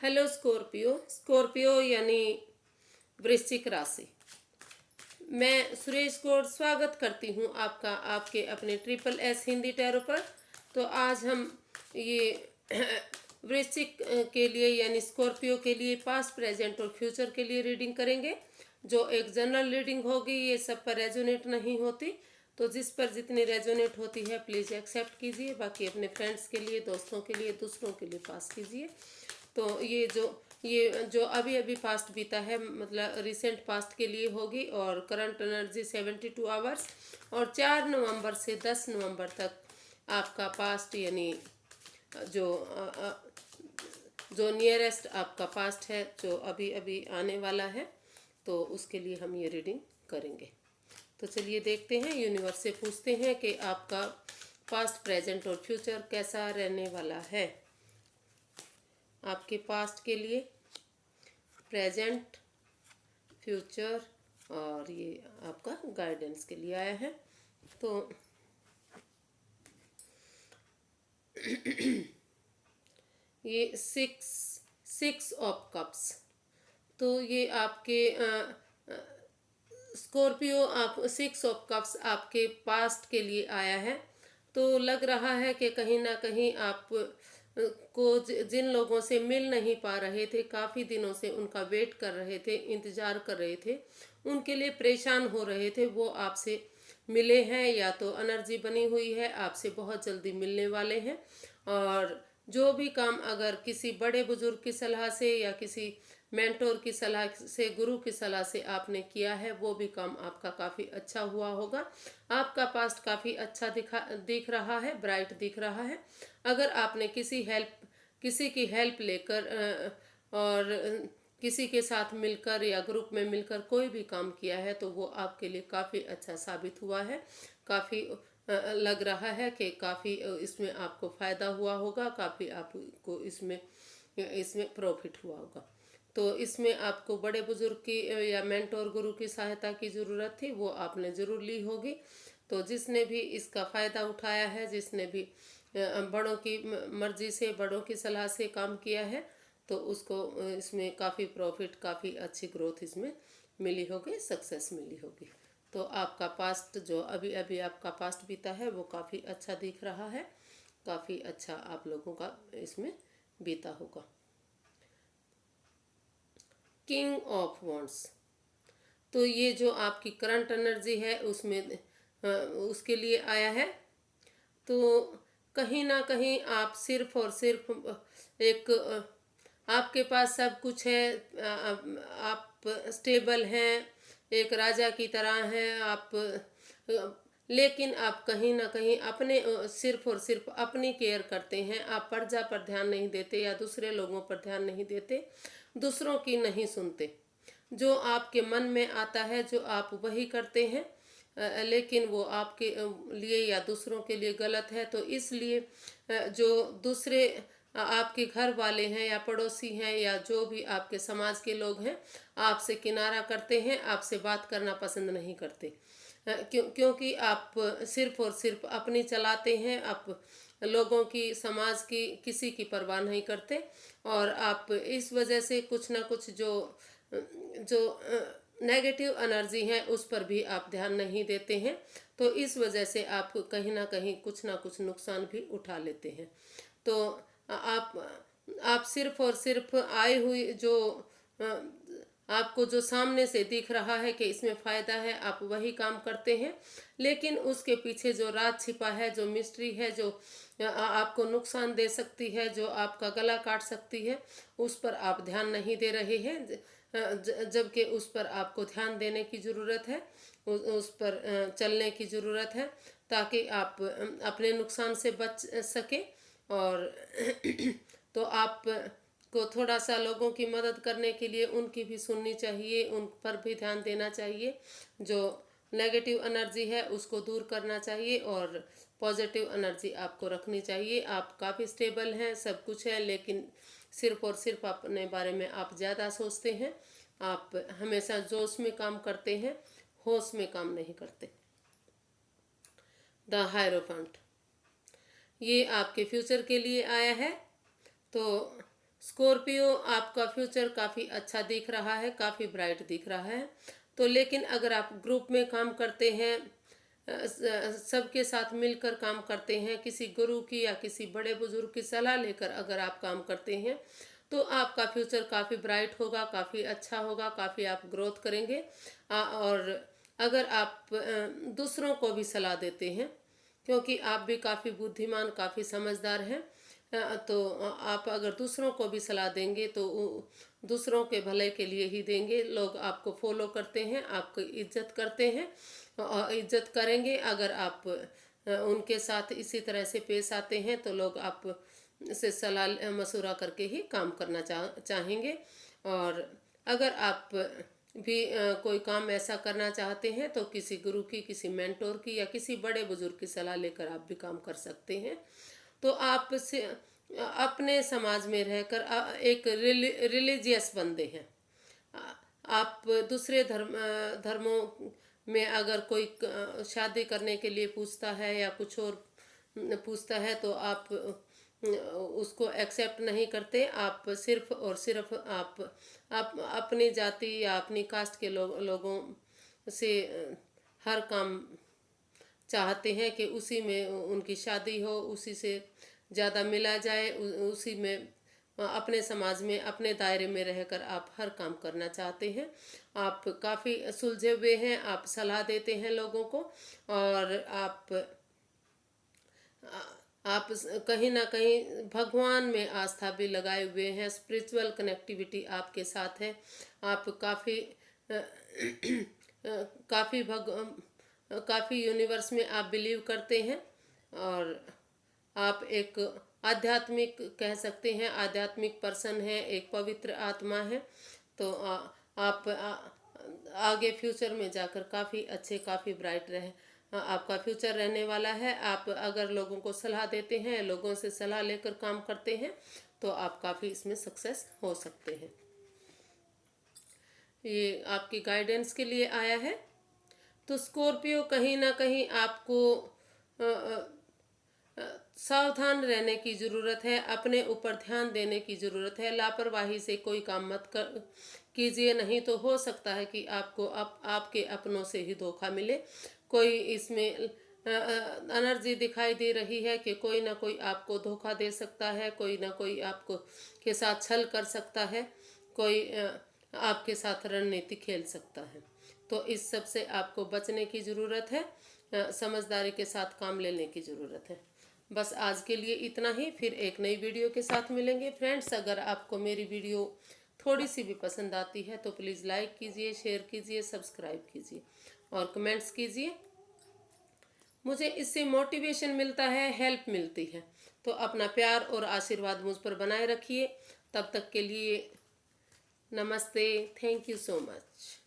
Hello Scorpio. Scorpio यानी वृश्चिक राशि। मैं सुरेश गौड़ स्वागत करती हूँ आपका आपके अपने ट्रिपल एस हिंदी टैरो पर। तो आज हम ये वृश्चिक के लिए यानी स्कॉर्पियो के लिए पास्ट प्रेजेंट और फ्यूचर के लिए रीडिंग करेंगे। जो एक जनरल रीडिंग होगी, ये सब पर रेजोनेट नहीं होती, तो जिस पर जितनी रेजोनेट होती है प्लीज़ एक्सेप्ट कीजिए। बाकी अपने फ्रेंड्स के लिए, दोस्तों के लिए, दूसरों के लिए पास कीजिए। तो ये जो अभी अभी पास्ट बीता है, मतलब रिसेंट पास्ट के लिए होगी। और करंट एनर्जी 72 आवर्स और 4 नवंबर से 10 नवंबर तक आपका पास्ट यानी जो जो नियरेस्ट आपका पास्ट है, जो अभी अभी आने वाला है, तो उसके लिए हम ये रीडिंग करेंगे। तो चलिए देखते हैं, यूनिवर्स से पूछते हैं कि आपका पास्ट, प्रेजेंट और फ्यूचर कैसा रहने वाला है। आपके पास्ट के लिए, प्रेजेंट, फ्यूचर और ये आपका गाइडेंस के लिए आया है। तो ये सिक्स ऑफ कप्स, तो ये आपके स्कॉर्पियो, आप 6 ऑफ कप्स आपके पास्ट के लिए आया है। तो लग रहा है कि कहीं ना कहीं आप को जिन लोगों से मिल नहीं पा रहे थे, काफ़ी दिनों से उनका वेट कर रहे थे, इंतज़ार कर रहे थे, उनके लिए परेशान हो रहे थे, वो आपसे मिले हैं या तो एनर्जी बनी हुई है, आपसे बहुत जल्दी मिलने वाले हैं। और जो भी काम अगर किसी बड़े बुजुर्ग की सलाह से या किसी मेंटोर की सलाह से, गुरु की सलाह से आपने किया है, वो भी काम आपका काफ़ी अच्छा हुआ होगा। आपका पास्ट काफ़ी अच्छा दिख रहा है, ब्राइट दिख रहा है। अगर आपने किसी की हेल्प लेकर और किसी के साथ मिलकर या ग्रुप में मिलकर कोई भी काम किया है, तो वो आपके लिए काफ़ी अच्छा साबित हुआ है। काफ़ी लग रहा है कि काफ़ी इसमें आपको फ़ायदा हुआ होगा, काफ़ी आपको इसमें इसमें प्रॉफिट हुआ होगा। तो इसमें आपको बड़े बुजुर्ग की या मेंटोर गुरु की सहायता की ज़रूरत थी, वो आपने ज़रूर ली होगी। तो जिसने भी इसका फ़ायदा उठाया है, जिसने भी बड़ों की मर्जी से, बड़ों की सलाह से काम किया है, तो उसको इसमें काफ़ी प्रॉफिट, काफ़ी अच्छी ग्रोथ इसमें मिली होगी, सक्सेस मिली होगी। तो आपका पास्ट, जो अभी अभी आपका पास्ट बीता है, वो काफ़ी अच्छा दिख रहा है, काफ़ी अच्छा आप लोगों का इसमें बीता होगा। किंग ऑफ वॉन्ड्स, तो ये जो आपकी करंट एनर्जी है उसमें उसके लिए आया है। तो कहीं ना कहीं आप सिर्फ और सिर्फ एक आपके पास सब कुछ है, आप स्टेबल हैं, एक राजा की तरह हैं आप, लेकिन आप कहीं ना कहीं अपने सिर्फ और सिर्फ अपनी केयर करते हैं। आप प्रजा पर ध्यान नहीं देते या दूसरे लोगों पर ध्यान नहीं देते, दूसरों की नहीं सुनते। जो आपके मन में आता है, जो आप वही करते हैं, लेकिन वो आपके लिए या दूसरों के लिए गलत है। तो इसलिए जो दूसरे आपके घर वाले हैं या पड़ोसी हैं या जो भी आपके समाज के लोग हैं, आपसे किनारा करते हैं, आपसे बात करना पसंद नहीं करते, क्योंकि आप सिर्फ और सिर्फ अपनी चलाते हैं। आप लोगों की, समाज की, किसी की परवाह नहीं करते। और आप इस वजह से कुछ ना कुछ जो नेगेटिव एनर्जी है उस पर भी आप ध्यान नहीं देते हैं। तो इस वजह से आप कहीं ना कुछ नुकसान भी उठा लेते हैं। तो आप सिर्फ और सिर्फ आई हुई जो आपको जो सामने से दिख रहा है कि इसमें फ़ायदा है, आप वही काम करते हैं। लेकिन उसके पीछे जो राज छिपा है, जो मिस्ट्री है, जो आपको नुकसान दे सकती है, जो आपका गला काट सकती है, उस पर आप ध्यान नहीं दे रहे हैं। जबकि उस पर आपको ध्यान देने की ज़रूरत है, उस पर चलने की ज़रूरत है, ताकि आप अपने नुकसान से बच सकें। और तो आप को थोड़ा सा लोगों की मदद करने के लिए उनकी भी सुननी चाहिए, उन पर भी ध्यान देना चाहिए। जो नेगेटिव एनर्जी है उसको दूर करना चाहिए और पॉजिटिव एनर्जी आपको रखनी चाहिए। आप काफ़ी स्टेबल हैं, सब कुछ है, लेकिन सिर्फ और सिर्फ अपने बारे में आप ज़्यादा सोचते हैं। आप हमेशा जोश में काम करते हैं, होश में काम नहीं करते। द हायरोफेंट, ये आपके फ्यूचर के लिए आया है। तो स्कॉर्पियो, आपका फ्यूचर काफ़ी अच्छा दिख रहा है, काफ़ी ब्राइट दिख रहा है। तो लेकिन अगर आप ग्रुप में काम करते हैं, सबके साथ मिलकर काम करते हैं, किसी गुरु की या किसी बड़े बुजुर्ग की सलाह लेकर अगर आप काम करते हैं, तो आपका फ्यूचर काफ़ी ब्राइट होगा, काफ़ी अच्छा होगा, काफ़ी आप ग्रोथ करेंगे। और अगर आप दूसरों को भी सलाह देते हैं, क्योंकि आप भी काफ़ी बुद्धिमान, काफ़ी समझदार हैं, तो आप अगर दूसरों को भी सलाह देंगे तो दूसरों के भले के लिए ही देंगे। लोग आपको फॉलो करते हैं, आपकी इज्जत करते हैं और इज्जत करेंगे। अगर आप उनके साथ इसी तरह से पेश आते हैं तो लोग आप से सलाह मशवरा करके ही काम करना चाहेंगे। और अगर आप भी कोई काम ऐसा करना चाहते हैं तो किसी गुरु की, किसी मेंटोर की या किसी बड़े बुजुर्ग की सलाह लेकर आप भी काम कर सकते हैं। तो आप से अपने समाज में रहकर एक रिलीजियस बंदे हैं। आप दूसरे धर्मों में अगर कोई शादी करने के लिए पूछता है या कुछ और पूछता है तो आप उसको एक्सेप्ट नहीं करते। आप सिर्फ और सिर्फ आप अपनी जाति या अपनी कास्ट के लोगों से हर काम चाहते हैं कि उसी में उनकी शादी हो, उसी से ज़्यादा मिला जाए, उसी में अपने समाज में, अपने दायरे में रहकर आप हर काम करना चाहते हैं। आप काफ़ी सुलझे हुए हैं, आप सलाह देते हैं लोगों को। और आप कहीं ना कहीं भगवान में आस्था भी लगाए हुए हैं, स्पिरिचुअल कनेक्टिविटी आपके साथ है। आप काफ़ी काफ़ी काफ़ी यूनिवर्स में आप बिलीव करते हैं। और आप एक आध्यात्मिक कह सकते हैं, आध्यात्मिक पर्सन है, एक पवित्र आत्मा है। तो आप आगे फ्यूचर में जाकर काफ़ी अच्छे, काफ़ी ब्राइट आपका फ्यूचर रहने वाला है। आप अगर लोगों को सलाह देते हैं, लोगों से सलाह लेकर काम करते हैं, तो आप काफ़ी इसमें सक्सेस हो सकते हैं। ये आपकी गाइडेंस के लिए आया है। तो स्कॉर्पियो, कहीं ना कहीं आपको सावधान रहने की ज़रूरत है, अपने ऊपर ध्यान देने की ज़रूरत है। लापरवाही से कोई काम मत कीजिए, नहीं तो हो सकता है कि आपको आपके अपनों से ही धोखा मिले। कोई इसमें एनर्जी दिखाई दे रही है कि कोई ना कोई आपको धोखा दे सकता है, कोई ना कोई आपको के साथ छल कर सकता है, कोई आपके साथ रणनीति खेल सकता है। तो इस सब से आपको बचने की ज़रूरत है, समझदारी के साथ काम लेने की ज़रूरत है। बस आज के लिए इतना ही, फिर एक नई वीडियो के साथ मिलेंगे। फ्रेंड्स, अगर आपको मेरी वीडियो थोड़ी सी भी पसंद आती है तो प्लीज़ लाइक कीजिए, शेयर कीजिए, सब्सक्राइब कीजिए और कमेंट्स कीजिए। मुझे इससे मोटिवेशन मिलता है, हेल्प मिलती है। तो अपना प्यार और आशीर्वाद मुझ पर बनाए रखिए। तब तक के लिए नमस्ते, थैंक यू सो मच।